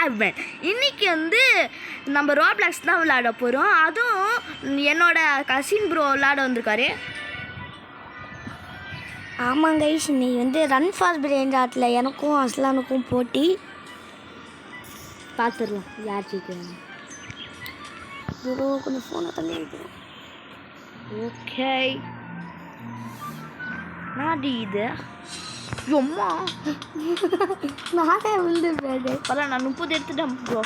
7. இன்னைக்கு வந்து நம்ம ரோப்ளாக்ஸ் தான் விளையாட போகிறோம். அதுவும் என்னோட கசின் ப்ரோ விளையாட வந்திருக்காரு. ஆமாங்க கைஸ், இன்னைக்கு வந்து ரன் ஃபார் பிரெயின் ராட்டில் எனக்கும் அஸ்லானுக்கும் போட்டி. பார்த்துடலாம் யார் ஜெயிக்கிறாங்க. ப்ரோ கொஞ்சம் ஃபோனை தள்ளி வைக்கிறோம். ஓகே, நாடி இது அம்மா நானே விழுந்து போயிடு. பரவாயில்ல, நான் 30 எடுத்துட்டேன் ப்ரோ.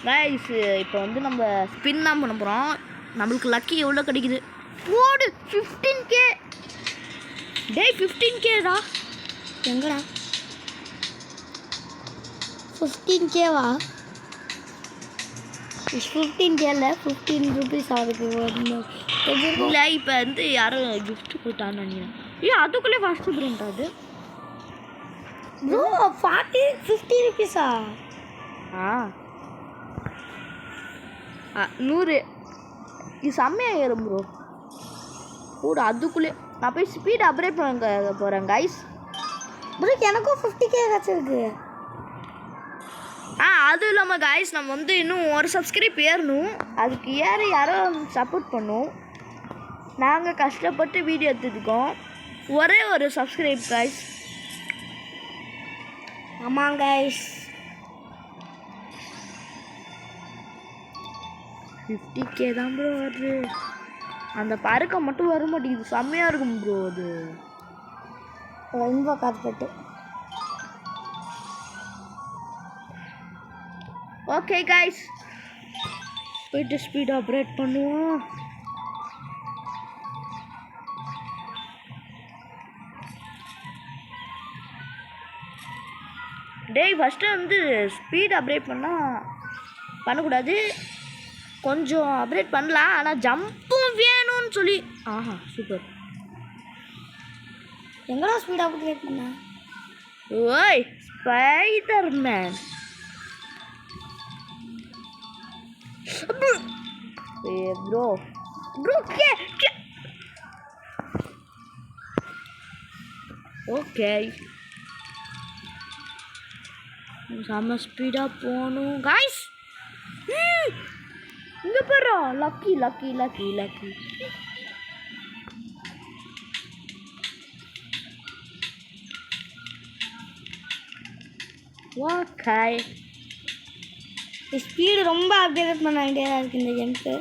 கைஸ், இப்போ வந்து நம்ம ஸ்பின் தான் பண்ண போகிறோம். நம்மளுக்கு லக்கி எவ்வளோ கிடைக்குது? ஓடு 15K. டேய் 15Kடா. எங்கடா 15Kவா? 15K இல்லை, 15 rupees ஆகுது. இல்லை, இப்போ வந்து யாரும் கிஃப்ட் கொடுத்தான்னு நினைக்கிறேன். அதுக்குள்ளே ஃபஸ்ட்டு பிரிண்ட் அது ப்ரோ 50 rupeesா? 100. இது செம்மையாக ஏறும் ப்ரோ. கூட அதுக்குள்ளே நான் போய் ஸ்பீட் அப்டேட் பண்ண போகிறேன் கைஸ். ப்ரோ எனக்கும் 50K கிடச்சிருக்கு. அதுவும் இல்லாமல் கைஸ், நம்ம வந்து இன்னும் ஒரு சப்ஸ்கிரைப் ஏறணும். அதுக்கு யாரோ சப்போர்ட் பண்ணும். நாங்கள் கஷ்டப்பட்டு வீடியோ எடுத்துருக்கோம். ஒரே ஒரு சப்ஸ்கிரைப் கைஸ். ஆமாங்க கைஸ், 50K தான் ப்ரோ வருது. அந்த பறக்க மட்டும் வர மாட்டேங்குது. செம்மையாக இருக்கும் ப்ரோ அது. ரொம்ப காத்துப்பட்டு. ஓகே கைஸ், போயிட்டு ஸ்பீட் ஆப்ரேட் பண்ணுவோம். டேய் ஃபஸ்ட்டு வந்து ஸ்பீட் அப்டேட் பண்ணக்கூடாது. கொஞ்சம் அப்டேட் பண்ணலாம், ஆனால் ஜம்பும் வேணும்னு சொல்லி. சூப்பர். எங்கடா ஸ்பீட் அப்டேட் பண்ண? ஓய் ஸ்பைடர்மேன். ப்ரோ ஓகே, செம்ம ஸ்பீடாக போகணும் கைஸ். இங்கே போகிறா. Lucky lucky lucky lucky. Okay, speed ரொம்ப அப்டேட் பண்ண வேண்டியதாக இருக்குது இந்த கேமுக்கு.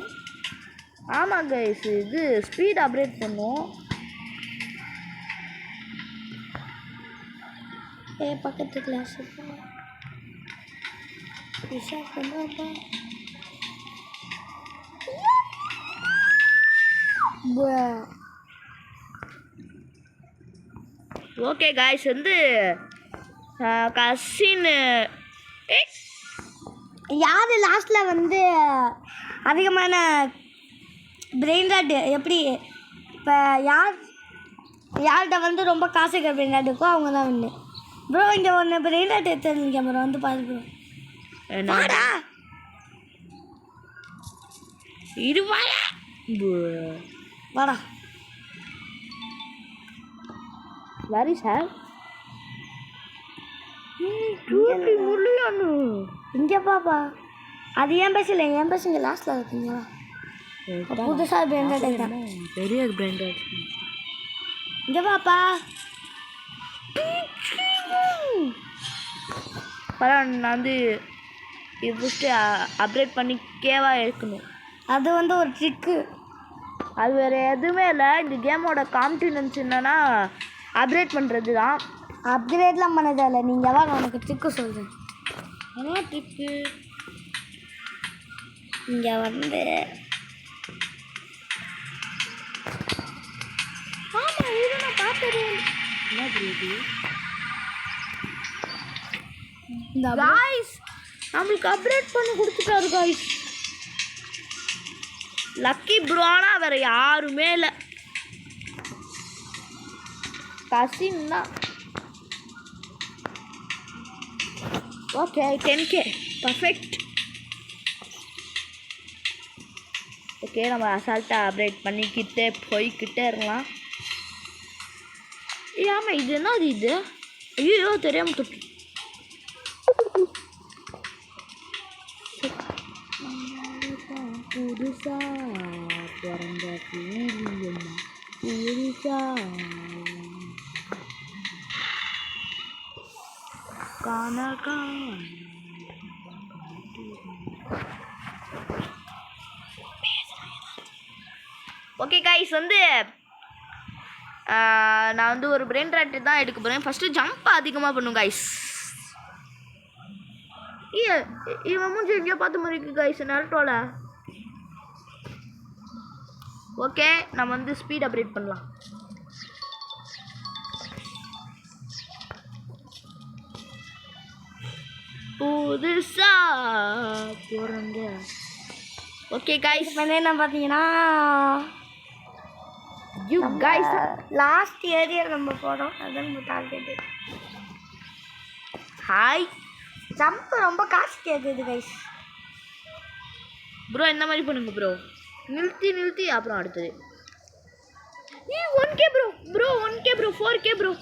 ஆமாம் கைஸ், இது ஸ்பீட் அப்டேட் பண்ணும். பக்கத்து கிளாஸ் ஓகே கைஸ், வந்து கசின் யார் லாஸ்ட்டில் வந்து அதிகமான பிரெயின் ராட் எப்படி இப்போ யார்கிட்ட வந்து ரொம்ப காசு இருக்கிற பிரெயின் ராட் இருக்கோ அவங்க தான் வந்து. ப்ரோ இங்கே ஒன்று பிரெயின் ராட் எடுத்துருங்க ப்ரோ, வந்து பாருங்க. வாடா வரி சார். இங்கே பாப்பா, அது ஏன் பேசல, ஏன் பேசுங்க லாஸ்ட்டில் இருக்குங்களா? புதுசாக பிரெயின் ராட் தான், பெரிய பிரெயின் ராட். இங்கே பாப்பா. பரவாயில்ல, நான் வந்து இது ஃபஸ்ட்டு அப்டேட் பண்ணி கேவாக இருக்கணும். அது வந்து ஒரு ட்ரிக்கு. அது வேறு எதுவுமே இல்லை. இந்த கேமோட கான்ஃபிடன்ஸ் என்னென்னா அப்டேட் பண்ணுறது தான். அப்கிரேட்லாம் பண்ணதே இல்லை. நீங்கள் வா, நான் உனக்கு ட்ரிக்கு சொல்கிறேன். என்ன ட்ரிக்கு? இங்கே வந்து ஆமாம், இது நான் பார்த்துறேன். என்ன புரியுது இந்த காய்ஸ்? நம்மளுக்கு அப்டேட் பண்ணி கொடுத்துட்டாரு காய்ஸ். லக்கி ப்ரோனா வேறு யாருமே இல்லை, கசின் தான். Okay 10K perfect. ஓகே நம்ம அசால்ட்டாக அப்டேட் பண்ணிக்கிட்டே போய்கிட்டே இருக்கலாம். ஆமாம் இது என்னது இது? ஐயோ தெரியாமல் தொட்டு புதுசா பிறந்த புதுசா கனகா. ஓகே கைஸ் வந்து நான் வந்து ஒரு பிரெயின் ராட் தான் எடுக்க போகிறேன். ஃபஸ்ட்டு ஜம்ப் அதிகமாக பண்ணும் கைஸ். இவன் மூஞ்சி எங்கேயோ பார்த்த மாதிரி இருக்கு கைஸ் நரட்டோல. ஓகே நம்ம வந்து ஸ்பீட் அப்டேட் பண்ணலாம். புதுசா பிறந்த. ஓகே கைஸ் என்ன பார்த்தீங்கன்னா யூ கைஸ் லாஸ்ட் ஏரியா நம்ம போகிறோம். அதான் நம்ம டார்கெட்டு. ஹாய் ஜம்ப் ரொம்ப காசு கேட்குது கைஸ். ப்ரோ இந்த மாதிரி பண்ணுங்க ப்ரோ. நிறுத்தி அப்புறம் அடுத்தது 1K bro 1K bro 4K bro.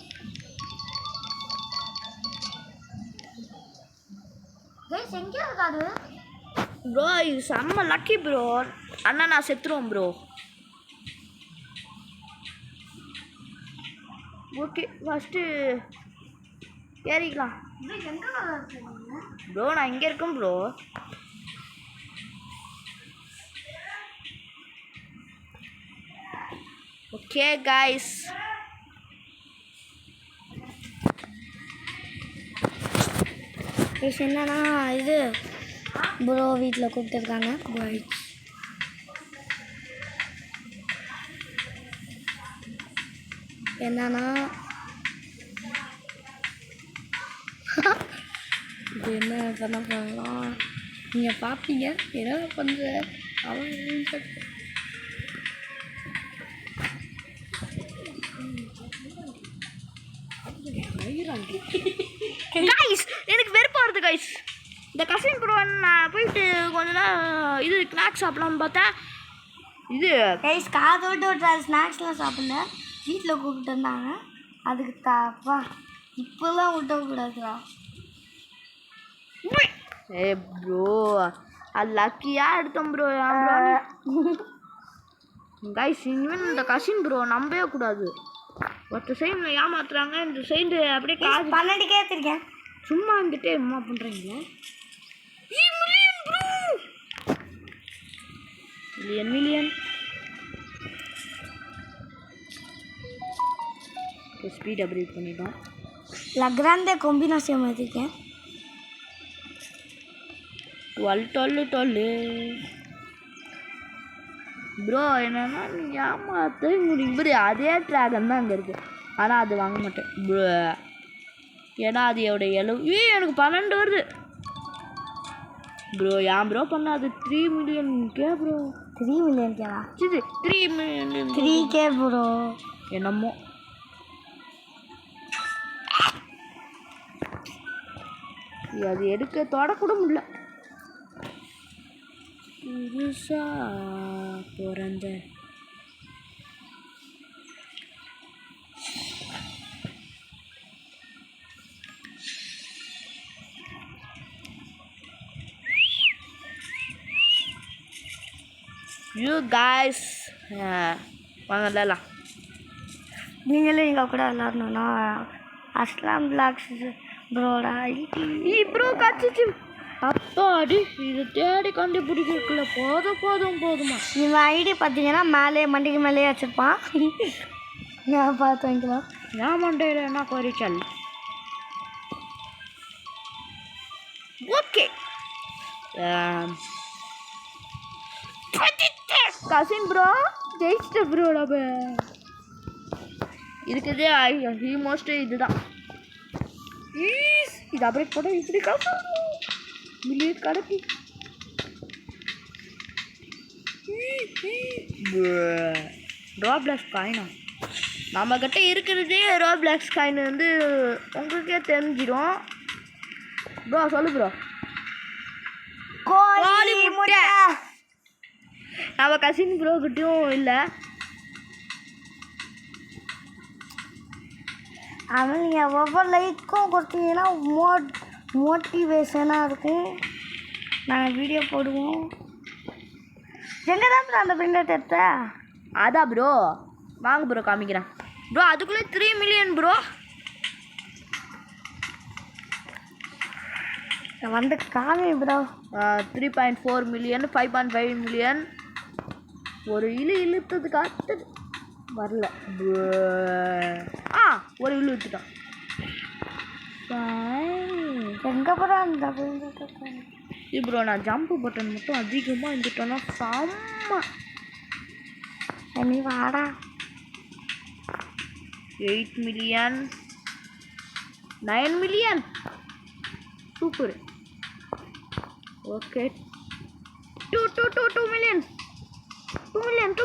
Guys எங்கே இருக்காது ப்ரோ? இது செம்ம லக்கி ப்ரோ. அண்ணா நான் செத்துருவோம் ப்ரோ. ஓகே ஃபஸ்ட்டு ஏறிக்கலாம் ப்ரோ. நான் இங்கே இருக்கேன் ப்ரோ. ஓகே கைஸ் என்னன்னா இது ப்ரோ வீட்டில் கூப்பிட்டுருக்காங்க. என்னன்னா இது என்ன பண்ண போகலாம் நீங்கள் பார்ப்பீங்க. என்ன பண்ணுற அவன் கைஸ் எனக்கு வெறுப்பாக வருது கைஸ். இந்த கசின் ப்ரோ நான் போயிட்டு கொஞ்ச நேரம் இது ஸ்நாக்ஸ் சாப்பிடலாம்னு பார்த்தா இது கைஸ் காதோட்டு ஒரு ஸ்நாக்ஸ்லாம் சாப்பிடல. வீட்டில் கூப்பிட்டு இருந்தாங்க. அதுக்கு தாப்பா இப்போலாம் விட்டக்கூடாதுடா. ஏ ப்ரோ அது லக்கியாக எடுத்தோம் ப்ரோ. கைஸ் இனிமேல் இந்த கசின் ப்ரோ நம்பவே கூடாது. ஒருத்த சைடில் ஏமாத்துறாங்க, இந்த சைடு அப்படியே காசு 12K எடுத்திருக்கேன். சும்மா வந்துட்டு என்ன பண்ணுறீங்க? மில்லியன் ஸ்பீட் அப்டேட் பண்ணிட்டோம். லக்ராண்டே காம்பினேஷன் எடுத்திருக்கேன். 12 ப்ரோ. என்னன்னா நீ ஏமாற்றவே முடியும் ப்ரோ. அதே ட்ராகன் தான் அங்கே இருக்குது, ஆனால் அது வாங்க மாட்டேன் ப்ரோ. ஏன்னா அது எனக்கு 12 வருது ப்ரோ. ஏன் ப்ரோ பண்ணாது? 3 மில்லியன் கே ப்ரோ. 3 மில்லியன் கேவா? சரி 3 மில்லியன் 3K ப்ரோ. என்னமோ அது எடுக்க தொடக்கூட முடியல. புதுசா பிறந்த யூ காய்ஸ் வாங்க விளாடலாம். நீங்களும் எங்கள் கூட விளாடணும்னா அஸ்லாம் பிளாக்ஸ் ப்ரோடா ப்ரோ கச்சிச்சு. அப்பாடி இது தேடி கண்டுபிடிக்கல. போதுமா இவன் ஐடி பார்த்தீங்கன்னா மேலே மண்டிக்கு மேலேயே வச்சுருப்பான். நான் பார்த்து வாங்கிக்கலாம். நான் மண்டையில் என்ன குறைச்சல். ஓகே கசின் ப்ரோ ஜெயிச்சிட்ட ப்ரோட இருக்குதே ஆல்மோஸ்ட் இதுதான். இது அப்டேட் போட்டால் இப்படி காசு மில்லியன் கிடக்கு. ரோப்ளாக்ஸ் காயினா நம்மக்கிட்ட இருக்கிறதே ரோப்ளாக்ஸ் காயின் வந்து உங்களுக்கே தெரிஞ்சிடும் ப்ரோ. சொல்லு ப்ரோ. கோழி முட்டை நம்ம கசின் ப்ரோ கிட்டயும் இல்லை. அவன் நீங்கள் ஒவ்வொரு லைக்கும் கொடுத்தீங்கன்னா மோட்டிவேஷனாக இருக்கும். நாங்கள் வீடியோ போடுவோம். எங்கே தான் ப்ரோ அந்த பிரிண்டட் எடுத்த? அதான் ப்ரோ வாங்க ப்ரோ காமிக்கிறேன் ப்ரோ. அதுக்குள்ளே 3 மில்லியன் ப்ரோ. வந்து காமி ப்ரோ. 3.4 million, 5.5 million. ஒரு இழுத்ததுக்கு அடுத்தது வரல. ஒரு இழுத்துட்டான். எங்கே ப்ரோ அந்த இது ப்ரோ நான் ஜம்ப் பட்டன் மட்டும் அதிகமாக இருந்துட்டோன்னா செம்ம. நீ வாடா. 8 million, 9 million. Super. Okay 2 million, 2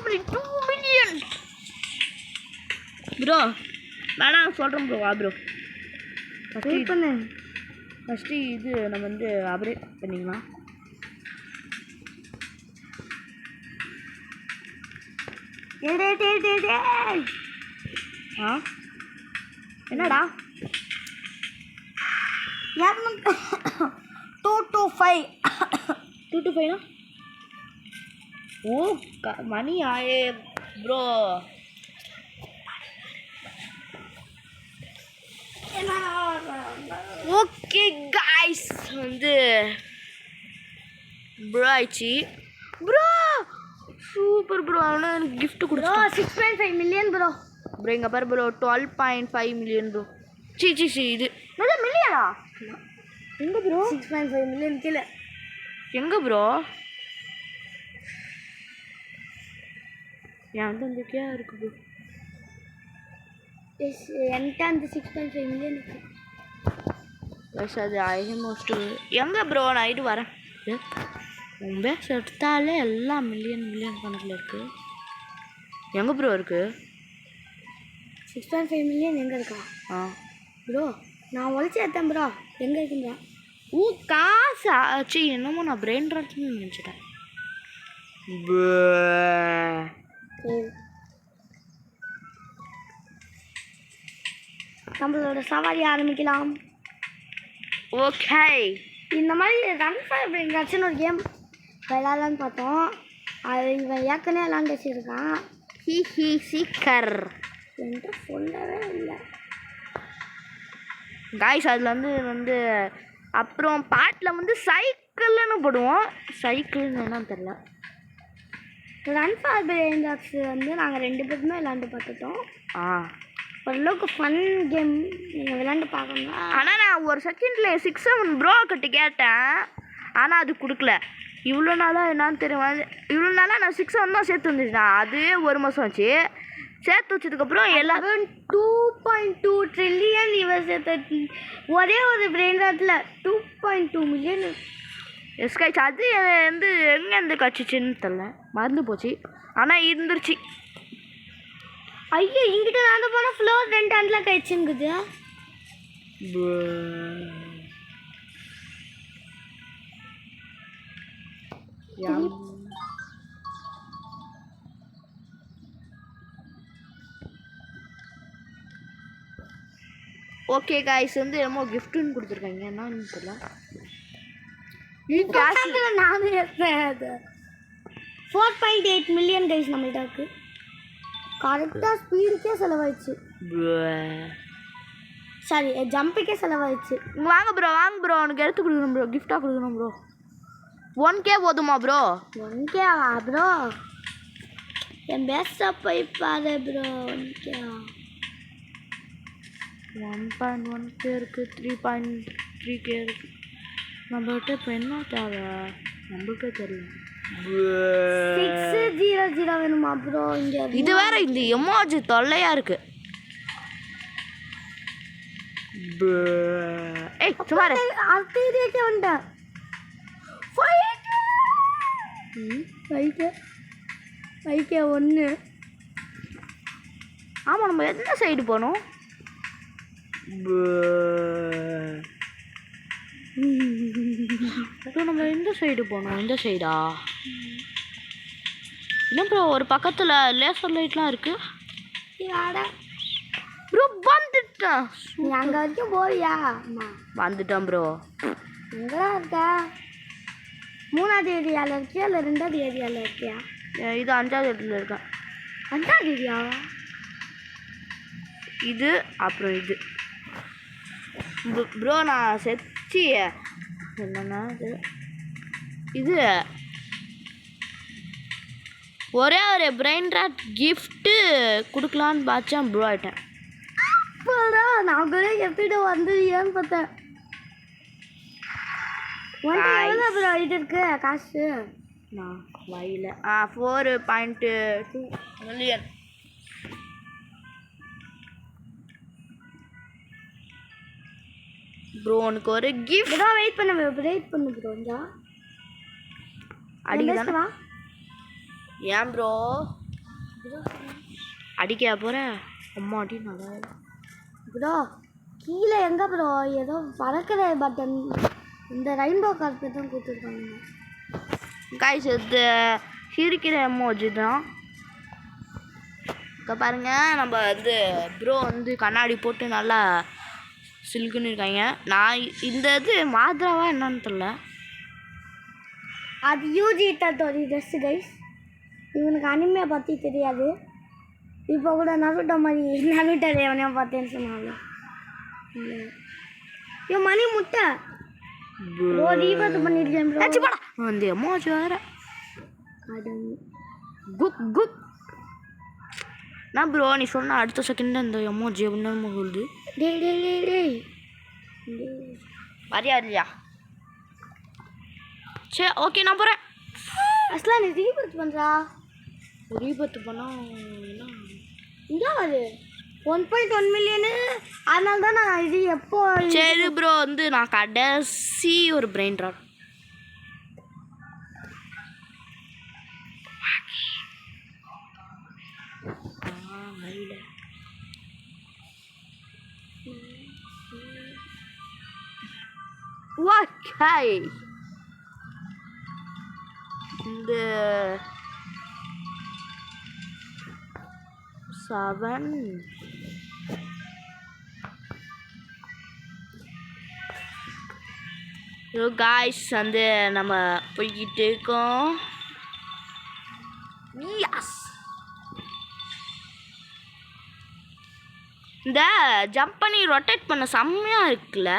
million bro. வேணாம் சொல்கிறேன் ப்ரோ. வா ப்ரோ ஃபஸ்ட்டு இது நம்ம வந்து அப்படியே பண்ணிக்கலாம். என்னடா 225 ஓ மணி ஆயே ப்ரோ. ஓகே காய்ஸ் வந்து ப்ரோ ஆயிடுச்சு ப்ரோ. Super bro. அவனா எனக்கு கிஃப்ட் கொடுத்தா 6.5 மில்லியன் ப்ரோ. ப்ரோ இங்கே பாரு ப்ரோ 12.5 மில்லியன் ப்ரோ. சி இது நல்லா மில்லியனா? எங்கே ப்ரோ? 6.5 மில்லியன் கீழே. எங்கே ப்ரோ? என் வந்து அந்த கே இருக்கு ப்ரோ. என்கிட்ட அந்த 6.5 மில்லியன் இருக்கு. பஸ் அது ஆல்மோஸ்ட் எங்கே ப்ரோ? நான் இது வரேன். உன் பேஸ் எடுத்தாலே எல்லாம் மில்லியன் கணக்கில் இருக்குது. எங்கே ப்ரோ இருக்குது? 6.5 மில்லியன் எங்கே இருக்கா? ப்ரோ நான் உழைச்சி எடுத்தேன் ப்ரோ. எங்கே இருக்குங்க? காசு ஆச்சு. என்னமோ நான் பிரெயின் ராட்னு நினச்சிட்டேன். நம்மளோட சவாரி ஆரம்பிக்கலாம். ஓகே இந்த மாதிரி ரன் ஃபார் பிரிங்கர்ஸ்னு ஒரு கேம் விளாட்லான்னு பார்த்தோம். அது இவன் ஏற்கனவே விளாண்டு வச்சுருக்கான். சீக்கர் என்று சொல்லவே இல்லை காய்ஸ். அதில் வந்து அப்புறம் பாட்டில் வந்து சைக்கிள்னு போடுவோம். சைக்கிள்னு என்னன்னு தெரில. ரன் ஃபார் பிரிங்கர்ஸ் வந்து நாங்கள் 2 பேருமே விளாண்டு பார்த்துட்டோம். ஓரளவுக்கு ஃபன் கேம். நீங்கள் விளாண்டு பார்க்கணும். ஆனால் நான் ஒரு செகண்டில் 6-7 ப்ரோ கிட்ட கேட்டேன். ஆனால் அது கொடுக்கல. இவ்வளோ நாளாக என்னான்னு தெரியும். இவ்வளோ நாளாக நான் 6-7 தான் சேர்த்து வந்துச்சுண்ணா. அது ஒரு மாதம் ஆச்சு. சேர்த்து வச்சதுக்கப்புறம் எல்லாரும் 2.2 ட்ரில்லியன் இவர் சேர்த்து ஒரே ஒரு பிரெயின் ராட்டில் 2.2 மில்லியன் எஸ்காய்ச்சி. அது வந்து எங்கேருந்து கச்சிச்சின்னு தெரில, மறந்து போச்சு. ஆனால் இருந்துருச்சு. ஐயோ இங்கிட்ட நான் போனால் ஃப்ளோர் 2 அன்லாக் ஆயிடுச்சுங்குது. ஓகே காய்ஸ் வந்து என்னமோ கிஃப்ட்டுன்னு கொடுத்துருக்காங்க. என்னன்னு தெரியல. நானே எடுத்தேன். 4.8 மில்லியன் கைஸ் நம்மள்ட்ட இருக்கு. கரெக்டாக ஸ்பீடுக்கே செலவாயிடுச்சு. சாரி ஜம்புக்கே செலவாயிடுச்சு. வாங்க ப்ரோ உனக்கு எடுத்து கொடுக்கணும் ப்ரோ. கிஃப்டாக கொடுக்கணும் ப்ரோ. 1K போதுமா ப்ரோ? 1K bro? என் பெஸ்ட்டாக போய் பாரு ப்ரோ. 1K 1.1K இருக்குது, 3.3K இருக்குது. நம்மகிட்ட இப்போ என்ன தேவை நம்மளுக்கே தெரியல. 600 வேணுமா ப்ரோ? இங்கே இது வேற இந்த எமோஜி தொல்லையா இருக்கு. ஏய் சுமார் அடுத்தே வந்துட்டேன். 5K 1. ஆமாம் நம்ம எந்த சைடு போகணும்? நம்ம எந்த சைடு போகணும்? இந்த சைடா? என்ன ப்ரோ ஒரு பக்கத்தில் லேசர் லைட்லாம் இருக்குது. ஆடா ப்ரோ வந்துட்டேன். நீ அங்கே வரைக்கும் போவியா? அம்மா வந்துட்டேன் ப்ரோ. எங்கடா இருக்க? 3வது ஏரியாவில் இருக்கியா இல்லை 2வது ஏரியாவில் இருக்கியா? இது 5வது இடத்துல இருக்கேன். 5வது ஏரியாவா? இது அப்புறம் இது ப்ரோ நான் செச்சு என்னன்னா இது ஒரே ஒரு பிரெயின் ராட் கிஃப்ட்டு கொடுக்கலான்னு பார்த்தேன் ப்ரோ ஆகிட்டேன். நான் கூட எப்படி வந்து ஏன்னு பார்த்தேன். எவ்வளோ ப்ரோ இது இருக்கு காசு? நான் வயல 4.2 மில்லியன். ப்ரோ உனக்கு ஒரு கிஃப்ட் தான். வெயிட் பண்ண ப்ரோ கொஞ்சா அடிக்கவா? ஏன் ப்ரோ அடிக்க போகிற? அம்மா அடி நல்லா ப்ரோ கீழே எங்கே ப்ரோ ஏதோ பறக்கிற பட்டன் இந்த ரெயின்போ கார்டு தான் கொடுத்துருக்காங்க. காய்ஸ் இது சிரிக்கிற எமோஜி தான். இங்கே பாருங்க நம்ம வந்து ப்ரோ வந்து கண்ணாடி போட்டு நல்லா சில்குன்னு இருக்காங்க. நான் இந்த இது மாத்திராவா என்னன்னு தெரியல. அது யூஜி தோரி ட்ரெஸ்ஸு கைஸ். இவனுக்கு அனிமையை பற்றி தெரியாது. இப்போ கூட நருட்டோ மாதிரி நருட்டோ எவனையோ பார்த்தேன்னு சொன்னாங்க. இவன் மணி முட்டை ப்ரோ ரீபர்த் பண்ணியிருக்கேன் ப்ரோ. அந்த எமோஜி வேறு அது குக் குக். நான் ப்ரோ நீ சொன்ன அடுத்த செகண்ட் அந்த எமோஜி அப்படின்னு சொல்லுது. டேய் டேய் டேய் டேய் வரியா இல்லையா? சரி ஓகே நான் போகிறேன். அஸ்லாம் நீ ரீபர்த் பண்ணுறா. ரீபர்த் பண்ணால் இங்கே வருது 1.1 மில்லியனு. அதனால தான் நான் இது எப்போ. சரி ப்ரோ வந்து நான் கடைசி ஒரு பிரெயின் ராட் இந்த 7 காய்ஸ் வந்து நம்ம போய்கிட்டு இருக்கோம். இந்த ஜம்ப் பண்ணி ரொட்டேட் பண்ண செம்மையாக இருக்குல்ல.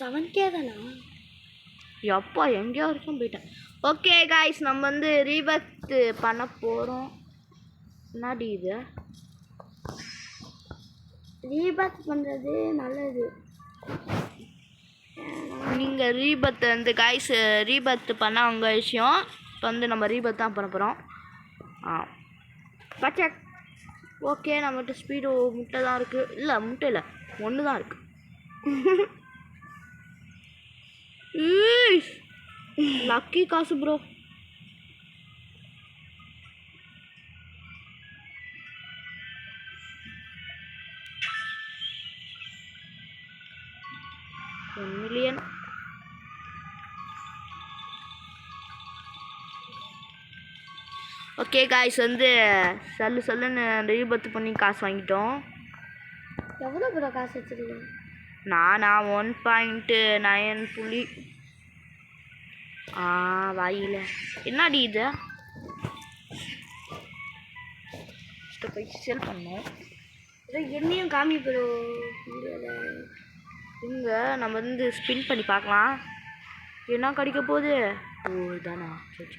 7K தானா? எப்போ எங்கேயோ வரைக்கும் போயிட்டேன். ஓகே காய்ஸ் நம்ம வந்து ரீபர்த் பண்ண போகிறோம். என்னடி இது? ரீபர்த் பண்ணுறது நல்லது. நீங்கள் ரீபர்த் வந்து காய்ஸ் ரீபர்த் பண்ண அவங்க விஷயம். இப்போ வந்து நம்ம ரீபர்த் தான் பண்ண போகிறோம். பச்சை ஓகே நம்மகிட்ட ஸ்பீடு முட்டை தான் இருக்குது. இல்லை முட்டை இல்லை 1 தான் இருக்குது. லக்கி காசு ப்ரோ. $1 மில்லியன். ஓகே காய்ஸ் வந்து சொல்லுன்னு ரீபர்த் பண்ணி காசு வாங்கிட்டோம். எவ்வளோ ப்ரோ காசு வச்சுருக்கீங்க? நானா 1.9 புள்ளி. வாயில என்னடி இது? போய் செல் பண்ணோம். என்னையும் காமி ப்ரோ. இங்கே நம்ம வந்து ஸ்பின் பண்ணி பார்க்கலாம் என்ன கிடைக்க போகுது. இதானா? சரி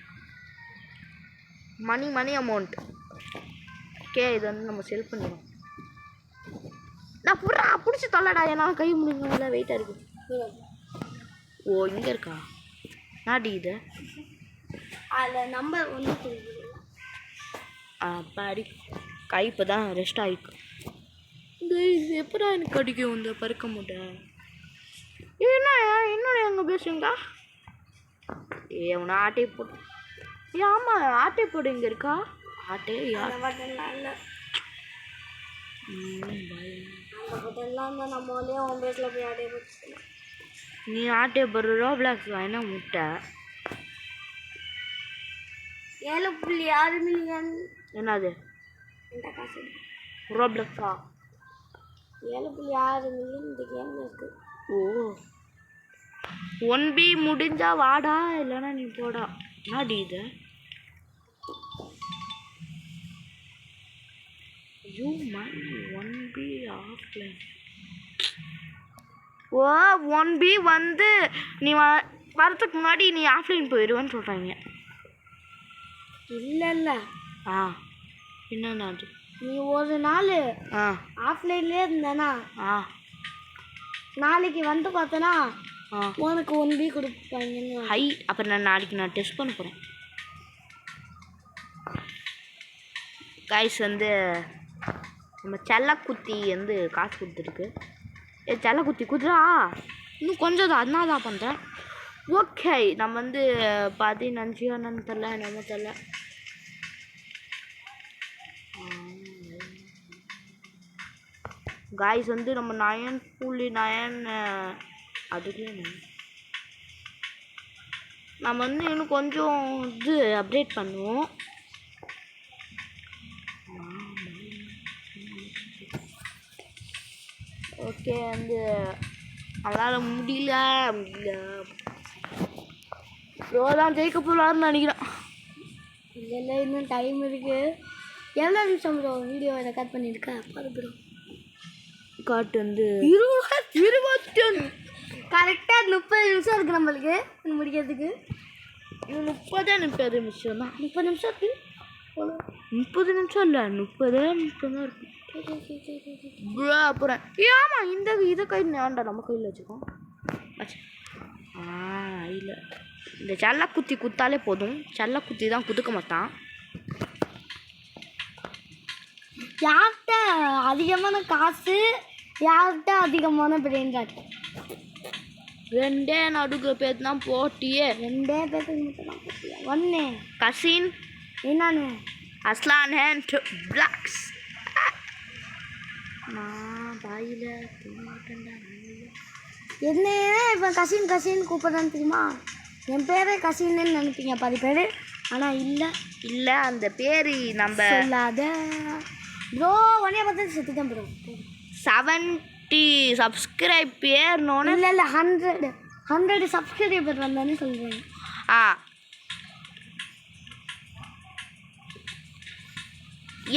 மணி அமௌண்ட். ஓகே இது வந்து நம்ம செல் பண்ணிடுவோம். நான் பிடிச்சி தொல்லடா என்னால் கை முடியுங்களா வெயிட்டாக இருக்குது. இங்கே இருக்கா? நாடி இது அதில் நம்பர் 1 பாடி கை இப்போ தான் ரெஸ்ட் ஆகிருக்கு. இந்த இது எப்படா எனக்கு கிடைக்கும் இந்த பறக்க மூட்டை? என்ன என்னோட எங்கே பேசுங்கா? உன ஆட்டை போட்டு. ஆமாம் ஆட்டை போடு. இங்கே இருக்கா ஆட்டை? நீ ஆட்டை போடுற ரோப்ளாக்ஸ் வாங்கினா முட்டை. 7.6 மில்லியன் என்னது இந்த காசு ரோப்ளக்ஸா 7.6 மில்லியன் இந்த கேம் இருக்கு. ஓ 1B முடிஞ்சா வாடா இல்லைன்னா நீ போடா என்னடி இது you my 1B offline O 1B வந்து நீ வரதுக்கு முன்னாடி நீ ஆஃப்லைன் போயிடுவேன்னு சொல்கிறாங்க. இல்லை ஆ என்னண்ணா அது நீ ஒரு நாள் ஆ ஆஃப்லைன்லேயே இருந்தேனா ஆ நாளைக்கு வந்து பார்த்தனா ஆ உனக்கு 1B கொடுப்பாங்கன்னு. ஹை அப்புறம் நாளைக்கு நான் டெஸ்ட் பண்ண போகிறேன். கைஸ் வந்து நம்ம செல்லக்குத்தி வந்து காசு கொடுத்துருக்கு. செல்லக்குத்தி குதிரா இன்னும் கொஞ்சம் தான் அதனால தான் பண்ணுறேன். ஓகே நம்ம வந்து 15 என்னன்னு தெரில என்னமோ தெரில. காய்ஸ் வந்து நம்ம 9.9 அதுக்குள்ளே நம்ம வந்து இன்னும் கொஞ்சம் இது அப்டேட் பண்ணுவோம். ஓகே வந்து அவளால் முடியல ப்ரோ தான் ஜெயிக்க போகலான்னு நினைக்கிறேன். இல்லை இன்னும் டைம் இருக்குது. எவ்வளோ நிமிஷம் ப்ரோ வீடியோ ரெக்கார்ட் பண்ணியிருக்கா பாரு ப்ரோ. காட்டு வந்து 21 கரெக்டாக 30 நிமிஷம் இருக்குது நம்மளுக்கு முடிக்கிறதுக்கு. இது 30 நிமிஷம் தான். 30 நிமிஷம் இருக்குது. 30 நிமிஷம் இல்லை 30 நிமிஷம் தான் இருக்கும் ப்ரோ. அப்புறம் ஆமாம் இந்த இதை கை வேண்டாம் நம்ம கையில் வச்சுக்கோம். இல்லை இந்த செல்லக்குத்தி குத்தாலே போதும். செல்லக்குத்தி தான் குத்துக்க மாட்டான். யார்கிட்ட அதிகமான காசு யார்கிட்ட அதிகமான பிரெயின் ராட் ரெண்டே நடுக்கிற பேர் தான் போட்டியே. 2 பேருக்கு மட்டும் தான் போட்டியா? ஒன்று கசின் என்னான்னு அஸ்லான் ஹேண்ட் பிளாக்ஸ் நான் பாயில் என்ன இப்போ கசின் கூப்பிட்றேன்னு தெரியுமா? என் பேரே கசின்னு நினைப்பீங்க பாதி பேர். ஆனால் இல்லை அந்த பேர் நம்ம சொல்லாத ப்ரோ. உடனே பார்த்து செத்துதான் ப்ரோ. 70 சப்ஸ்கிரைப் பேர்னோன்னு இல்லை 100 சப்ஸ்கிரைபர் வந்தானே சொல்கிறேன்.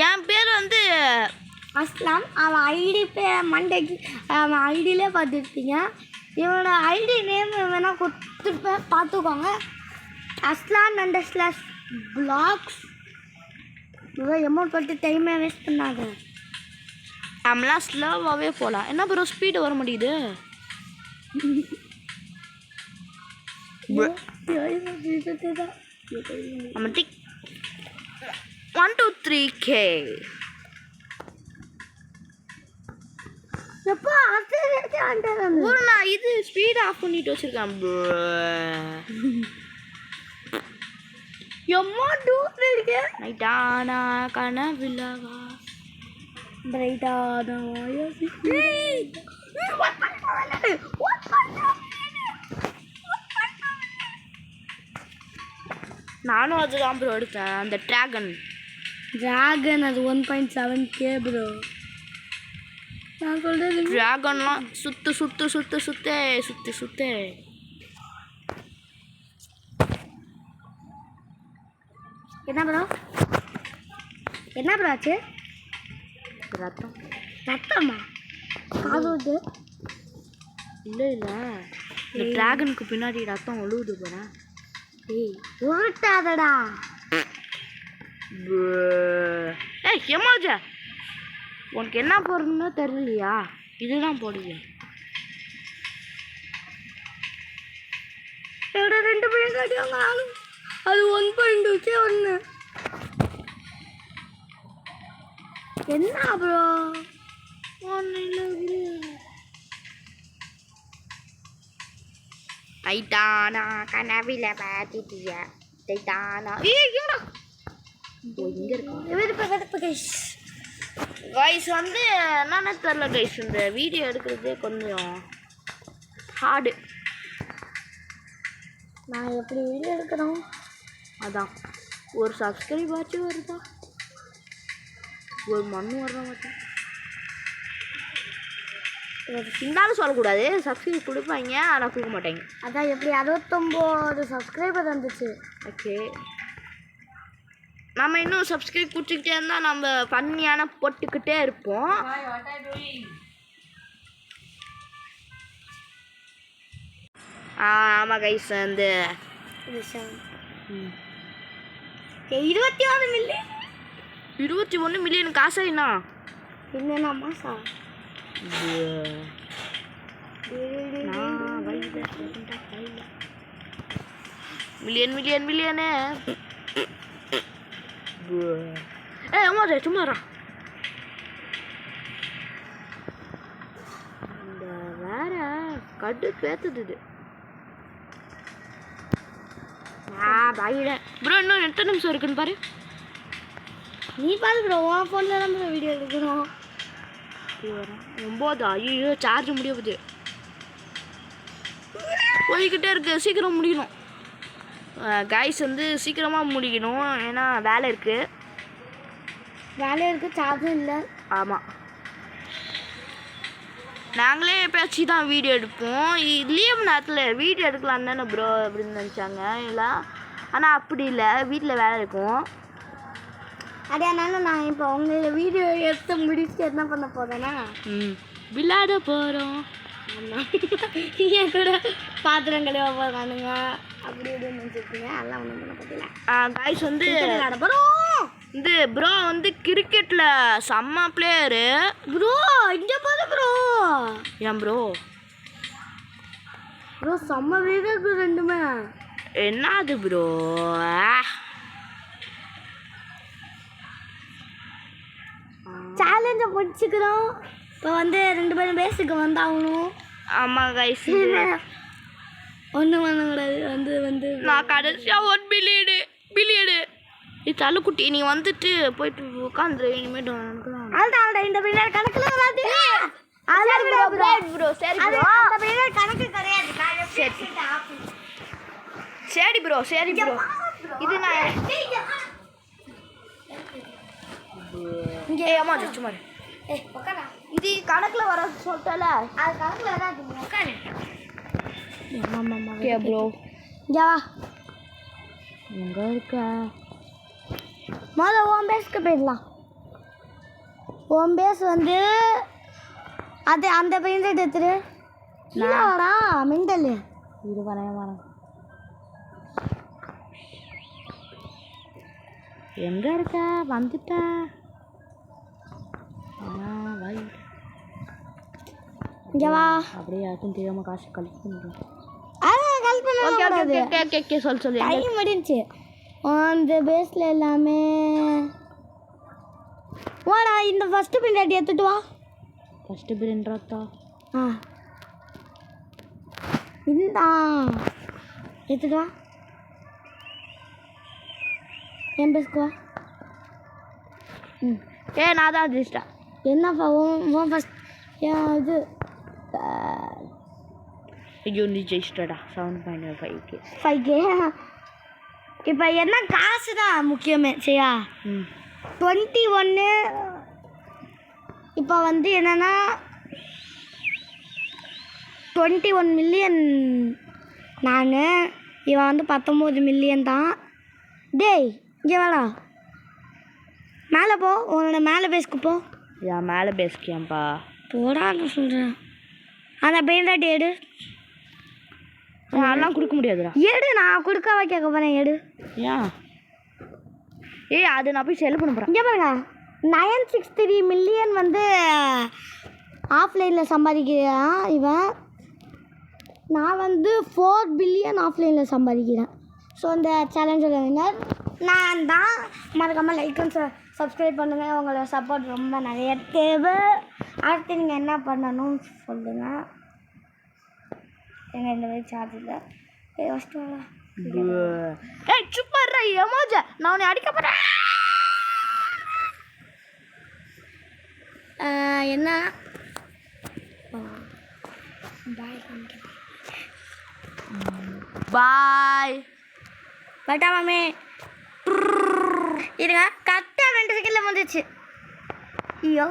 என் பேர் வந்து அஸ்லாம். அவன் ஐடி மண்டேக்கு அவன் ஐடியிலே பார்த்துருப்பீங்க. இவனோட ஐடி நேம் வேணால் கொடுத்துருப்பேன் பார்த்துக்கோங்க. aslan_vlogs. அமௌண்ட் போட்டு டைமே வேஸ்ட் பண்ணாத. நம்மளாம் ஸ்லோவாகவே போகலாம். என்ன ப்ரோ ஸ்பீடு வர முடியுது. நம்ம டிக் 1 2 3K எப்போ ஒரு நான் இது ஸ்பீட் ஆஃப் பண்ணிட்டு வச்சிருக்கேன் ப்ரோ. எம்மா டூட் இருக்கு. நைட்டானா கனவில்லவா பிரைட்டானா நானும் அதுதான் ப்ரோ எடுத்தேன். அந்த ட்ராகன் அது 1.7K ப்ரோ. நான் சொல்கிறது ட்ராகன்லாம் சுத்து என்ன ப்ரோ ஆச்சு? ரத்தமா காது? இல்லை இந்த ட்ராகனுக்கு பின்னாடி ரத்தம் ஒழுகுது போகிறேன். ஏய் உருட்டாதடா. ஏமாஜா உனக்கு என்ன போடுறதுன்னு தெரியலையா? இதுதான் போடுங்க. என்னோட 2 பையன் காட்டியாங்க. அது 1.2K ஒன்று. என்ன ப்ரோ டைட்டானா கனவில பார்த்துட்டியா டைட்டானா இங்கே இருக்கும் கைஸ் வந்து என்னன்னு தெரில கைஸ். இந்த வீடியோ எடுக்கிறதே கொஞ்சம் ஹார்டு. நான் எப்படி வீடியோ எடுக்கணும் அதான் ஒரு சப்ஸ்கிரைப் ஆச்சு வருதா? ஒரு மண்ணு வர்ற மாட்டேன். இருந்தாலும் சொல்லக்கூடாது. சப்ஸ்கிரைப் கொடுப்பாங்க, ஆனால் கொடுக்க மாட்டாங்க. அதான் எப்படி 69 சப்ஸ்கிரைபர் வந்துச்சு. ஓகே, நம்ம இன்னும் சப்ஸ்கிரைப் கொடுத்துக்கிட்டே இருந்தால் நம்ம பண்ணியான போட்டுக்கிட்டே இருப்போம். ஆமாம் கைஸ், வந்து 21 மில்லியன் 21 மில்லியன் காசா என்ன? என்னென்ன மாசா மில்லியன் மில்லியன் மில்லியனு. ஏமாறா சும்மாறா. இந்த வேற கடு பேத்துது. ப்ரோ இன்னும் எத்தனை நிமிஷம் இருக்குன்னு பாரு. நீ பாரு ப்ரோ, உன் ஃபோனில் தான் ப்ரோ வீடியோ எடுக்கணும். 9. ஐயோ சார்ஜ் முடிய போகுது. போய்கிட்டே இருக்கு, சீக்கிரம் முடிக்கணும் கைஸ். வந்து சீக்கிரமாக முடிக்கணும், ஏன்னா வேலை இருக்குது. வேலை இருக்குது, சார்ஜும் இல்லை. ஆமாம், நாங்களே எப்பயாச்சும் தான் வீடியோ எடுப்போம். லீவ் நேரத்தில் வீடியோ எடுக்கலாம் தானே ப்ரோ அப்படின்னு நினச்சாங்க எல்லாம். ஆனால் அப்படி இல்லை, வீட்டில் வேலை இருக்கும். அதனால நான் இப்போ உங்களை வீடியோ எடுத்து முடிச்சுட்டு என்ன பண்ண போகிறேன்னா விளையாட போகிறோம். என் கூட பாத்திரம் கழுவ போகிறானுங்க அப்படி இப்படின்னு நினச்சிருப்பீங்க. அதெல்லாம் ஒன்றும் பண்ண பார்த்தீங்களா காய்ஸ் வந்து விளையாட போகிறோம். இந்த ப்ரோ வந்து கிரிக்கெட்டில் செம்ம பிளேயரு ப்ரோ. இங்கே போது ப்ரோ. ஏன் ப்ரோ? ப்ரோ செம்ம வீடியோ ப்ரோ ரெண்டுமே. என்னது ப்ரோ? சேலஞ்சை முடிச்சுக்கிறோம். இப்போ வந்து 2 பேரும் பேஸுக்கு வந்தாகணும். ஆமாம் கைஸ், ஒன்றும் பண்ணக்கூடாது. வந்து நான் கடைசியாக 1 பில்லியனு இது தள்ளுக்குட்டி. நீ வந்துட்டு போயிட்டு உட்காந்துரு. இனிமேட்டு அதுதான் இந்த பின்னாடி கணக்கில் வராது. ப்ரோ சரி ப்ரோ, கணக்கு கிடையாது. சரி ப்ரோ சரி ப்ரோ. இது நான் இங்கே ஏமா சும்மா இது கணக்கில் வர சொல்லிட்டல. அது கணக்கில் வராது. உட்காரு. Okay bro. இங்கே வா. எங்கே இருக்க? முதல்ல ஓம் பேஸ்க்கு போயிடலாம். ஓம் பேஸ் வந்து அது அந்த பெயிண்ட் எடுத்துரு. இல்லைடா மெண்டல். இது வரேன். எங்கே இருக்க? வந்துட்டேன். இங்கே வா. அப்படியே யாருக்கும் தெரியாமல் காசு கலெக்ட் பண்ணுறோம். ஓகே சொல்லு. டைம் முடிஞ்சு அந்த பேஸில் எல்லாமே வாடா. இந்த ஃபஸ்ட்டு பின்னாடி எடுத்துட்டு வா. ஃபஸ்ட்டு பிரிண்டாத்தா இந்தா எடுத்துட்டு வா. என் பேஸ்க்கு வா. நான் தான் ஜெயிச்சிட்டேன். என்னப்பா உன் ஃபஸ்ட் இது ஐயோ நீ ஜெயிச்சிட்டடா. 7.5K 5K. இப்போ என்ன காசு தான் முக்கியமே. சரியா? 21. இப்போ வந்து என்னென்னா 21 மில்லியன் நான். இவன் வந்து 19 மில்லியன் தான். டேய் இங்கே வேணா, மேலே போ. உன்னோட மேலே பேஸ்க்கு போ. என் மேலே பேசிக்கியாப்பா. போடான்னு சொல்கிறேன். அந்த பெயிண்டாட்டி எடு. அதெல்லாம் கொடுக்க முடியாதுடா. எடு, நான் கொடுக்க வைக்க போகிறேன். எடு. ஏன் அது நான் போய் செல் பண்ண போகிறேன். இங்கே பாருங்க, 963 மில்லியன் வந்து ஆஃப்லைனில் சம்பாதிக்கிறான் இவன். நான் வந்து 4 பில்லியன் ஆஃப்லைனில் சம்பாதிக்கிறேன். ஸோ இந்த சேலஞ்சோட வின்னர் நான் தான். மறக்காமல் லைக் அண்ட் சப்ஸ்கிரைப் பண்ணுங்கள். உங்களோட சப்போர்ட் ரொம்ப நிறைய தேவை. அடுத்து நீங்கள் என்ன பண்ணணும்னு சொல்லுங்கள். எங்கள் இந்த மாதிரி சார்ஜ் இல்லை. ஃபஸ்ட்டு சும்மா எமோஜ நான் உன்னை அடிக்க போகிறேன். என்ன பாய் பட்டா மாமே. இருங்க கரெக்டாக 2 செகண்டில் வந்துச்சு ஐயோ